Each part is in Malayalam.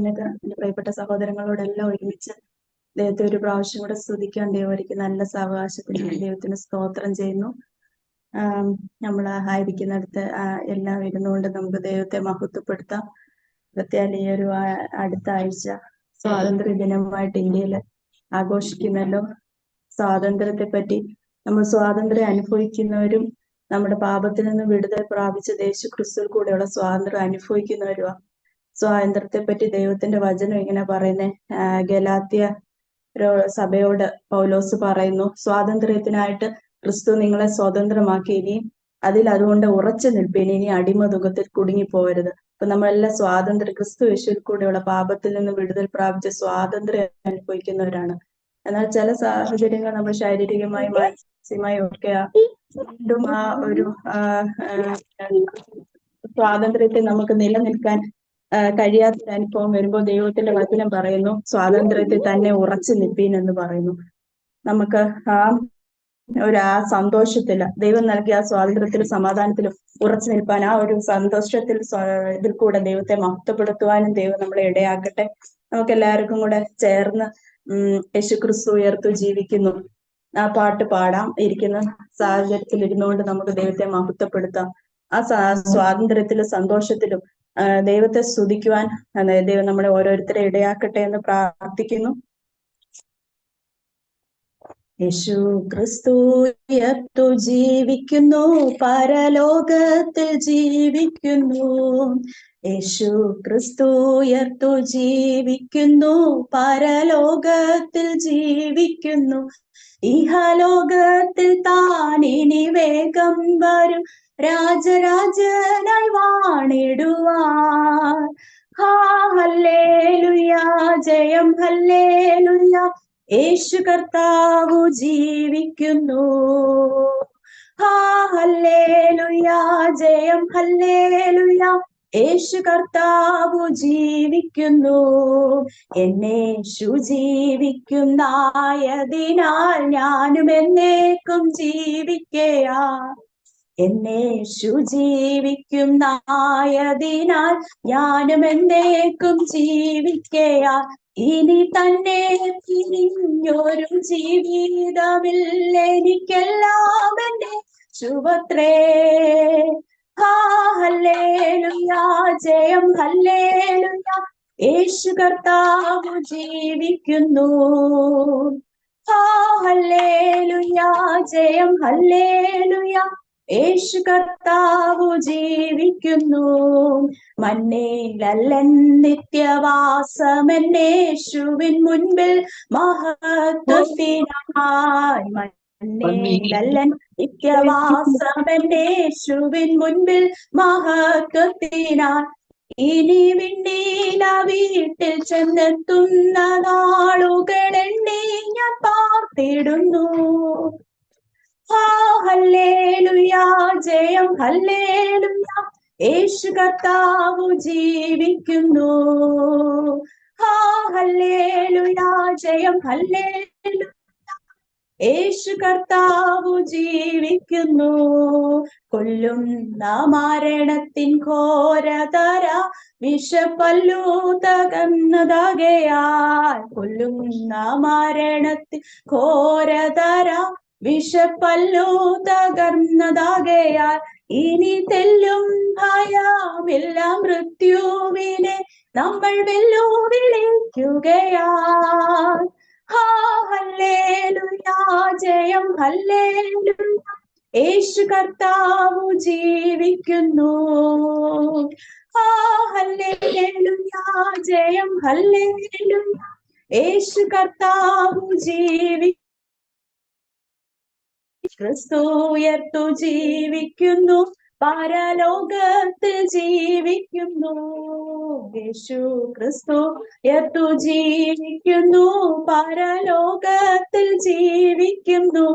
സമയത്ത് എന്റെ പ്രിയപ്പെട്ട സഹോദരങ്ങളോടെല്ലാം ഒരുമിച്ച് ദൈവത്തെ ഒരു പ്രാവശ്യം കൂടെ സ്തുതിക്കാൻ ദൈവം ഒരുക്കി നല്ല സാവകാശത്തിന് ദൈവത്തിന് സ്തോത്രം ചെയ്യുന്നു. നമ്മൾ ആയിരിക്കുന്നിടത്ത് എല്ലാം ഇരുന്നുകൊണ്ട് നമുക്ക് ദൈവത്തെ മഹത്വപ്പെടുത്താം. പ്രത്യേകം ഈ ഒരു അടുത്ത ആഴ്ച സ്വാതന്ത്ര്യ ദിനമായിട്ട് ഇന്ത്യയിൽ ആഘോഷിക്കുന്നല്ലോ. സ്വാതന്ത്ര്യത്തെ പറ്റി നമ്മൾ സ്വാതന്ത്ര്യം അനുഭവിക്കുന്നവരും നമ്മുടെ പാപത്തിൽ നിന്ന് വിടുതൽ പ്രാപിച്ച യേശു ക്രിസ്തുവിൽ കൂടെയുള്ള സ്വാതന്ത്ര്യം അനുഭവിക്കുന്നവരുമാ. സ്വാതന്ത്ര്യത്തെ പറ്റി ദൈവത്തിന്റെ വചനം ഇങ്ങനെ പറയുന്നേ, ഗലാത്യ സഭയോട് പൗലോസ് പറയുന്നു, സ്വാതന്ത്ര്യത്തിനായിട്ട് ക്രിസ്തു നിങ്ങളെ സ്വതന്ത്രമാക്കി, ഇനി അതുകൊണ്ട് ഉറച്ചു നിൽപ്പീൻ, ഇനി അടിമതുഖത്തിൽ കുടുങ്ങിപ്പോകരുത്. അപ്പൊ നമ്മളെല്ലാം സ്വാതന്ത്ര്യം ക്രിസ്തു യേശുവിൽ കൂടെയുള്ള പാപത്തിൽ നിന്ന് വിടുതൽ പ്രാപിച്ച സ്വാതന്ത്ര്യം അനുഭവിക്കുന്നവരാണ്. എന്നാൽ ചില സാഹചര്യങ്ങൾ നമ്മൾ ശാരീരികമായി മാനസികമായി ഒക്കെ വീണ്ടും ആ ഒരു സ്വാതന്ത്ര്യത്തെ നമുക്ക് നിലനിൽക്കാൻ കഴിയാത്തൊരു അനുഭവം വരുമ്പോൾ ദൈവത്തിന്റെ വചനം പറയുന്നു, സ്വാതന്ത്ര്യത്തിൽ തന്നെ ഉറച്ചു നിൽപ്പീൻ എന്ന് പറയുന്നു. നമുക്ക് ആ സന്തോഷത്തില് ദൈവം നൽകിയ ആ സ്വാതന്ത്ര്യത്തിലും സമാധാനത്തിലും ഉറച്ചു നിൽപ്പാൻ, ആ ഒരു സന്തോഷത്തിൽ ഇതിൽ കൂടെ ദൈവത്തെ മഹത്വപ്പെടുത്തുവാനും ദൈവം നമ്മളെ ഇടയാക്കട്ടെ. നമുക്ക് എല്ലാവർക്കും കൂടെ ചേർന്ന് യേശുക്രിസ്തു ഉയർത്തു ജീവിക്കുന്നു ആ പാട്ട് പാടാം. ഇരിക്കുന്ന സാഹചര്യത്തിൽ ഇരുന്നുകൊണ്ട് നമുക്ക് ദൈവത്തെ മഹത്വപ്പെടുത്താം. ആ സ്വാതന്ത്ര്യത്തിലും സന്തോഷത്തിലും ദൈവത്തെ സ്തുതിക്കുവാൻ ദൈവം നമ്മളെ ഓരോരുത്തരെ ഇടയാക്കട്ടെ എന്ന് പ്രാർത്ഥിക്കുന്നു. യേശു ക്രിസ്തു ഉയർത്തു ജീവിക്കുന്നു, പരലോകത്തിൽ ജീവിക്കുന്നു. യേശു ക്രിസ്തു ഉയർത്തു ജീവിക്കുന്നു, പരലോകത്തിൽ ജീവിക്കുന്നു. ഇഹലോകത്തിൽ താൻ ഇനി വേഗം വരും, രാജരാജനായി വാണിടുവാൻ. ഹല്ലേലൂയ, ജയം ഹല്ലേലൂയ, യേശു കർത്താവു ജീവിക്കുന്നു. ഹല്ലേലൂയ, ജയം ഹല്ലേലൂയ, യേശു കർത്താവു ജീവിക്കുന്നു. എന്നേശു ജീവിക്കുന്നായതിനാൽ ഞാനും എന്നേക്കും ജീവിക്കയാ. എന്നേശു ജീവിക്കുന്നായതിനാൽ ഞാനും എന്നേക്കും ജീവിക്കയാ. ഇനി തന്നെ പിരിഞ്ഞൊരു ജീവിതമില്ല, എനിക്കെല്ലാം എന്റെ ശുഭത്രേ. ഹല്ലേലൂയ, ജയം ഹല്ലേലൂയ, യേശു കർത്താവു ജീവിക്കുന്നു. ഹല്ലേലൂയ, ജയം ഹല്ലേലൂയ, യേശു കർത്താവു ജീവിക്കുന്നു. മന്നേലല്ലൻ നിത്യവാസമെന്നേശുവിൻ മുൻപിൽ മഹത്വത്തിനായി. മന്നേലല്ലൻ നിത്യവാസമെന്നേശുവിൻ മുൻപിൽ മഹത്വത്തിനായി. ഇനി വിണ്ണീല വീട്ടിൽ ചെന്നെത്തുന്ന നാളുകളെണ്ണി ഞാൻ പാർത്തിടുന്നു. ഹല്ലേലൂയ, ജയം ഹല്ലേലൂയ, യേശു കർത്താവു ജീവിക്കുന്നു. ഹല്ലേലൂയ, ജയം ഹല്ലേലൂയ, യേശു കർത്താവു ജീവിക്കുന്നു. കൊല്ലുന്ന മരണത്തിൻ ഘോരതര വിഷപ്പല്ലു തകർന്നതാകയാൽ. കൊല്ലുന്ന മരണത്തിൻ ഘോരതര വിഷപ്പല്ലു തകർന്നതാകയാൽ. ഇനി തെല്ലും ഭയമില്ല, മൃത്യുവിനെ നമ്മൾ വെല്ലുവിളിക്കുകയാ. ഹല്ലേലൂയ, ജയം ഹല്ലേലൂയ, യേശു കർത്താവു ജീവിക്കുന്നു. ഹല്ലേലൂയ, ജയം ഹല്ലേലൂയ, യേശു കർത്താവു ജീവിക്കുന്നു. ക്രിസ്തു ഉയർത്തു ജീവിക്കുന്നു, പരലോകത്തിൽ ജീവിക്കുന്നു. യേശു ക്രിസ്തു ഉയർത്തു ജീവിക്കുന്നു, പരലോകത്തിൽ ജീവിക്കുന്നു.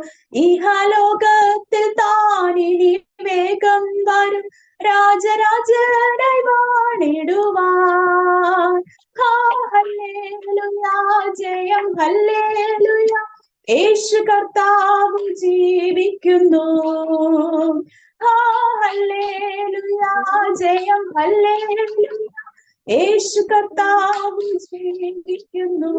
ഇഹലോകത്തിൽ താൻ ഇനി വേഗം വരും, രാജരാജനായി വാണിടുവാൻ. ഹല്ലേലൂയ, ജയം ഹല്ലേലൂയ, യേശു കർത്താവു ജീവിക്കുന്നു. ഹല്ലേലൂയ, ജയം ഹല്ലേലൂയ, യേശു കർത്താവ് ജീവിക്കുന്നു.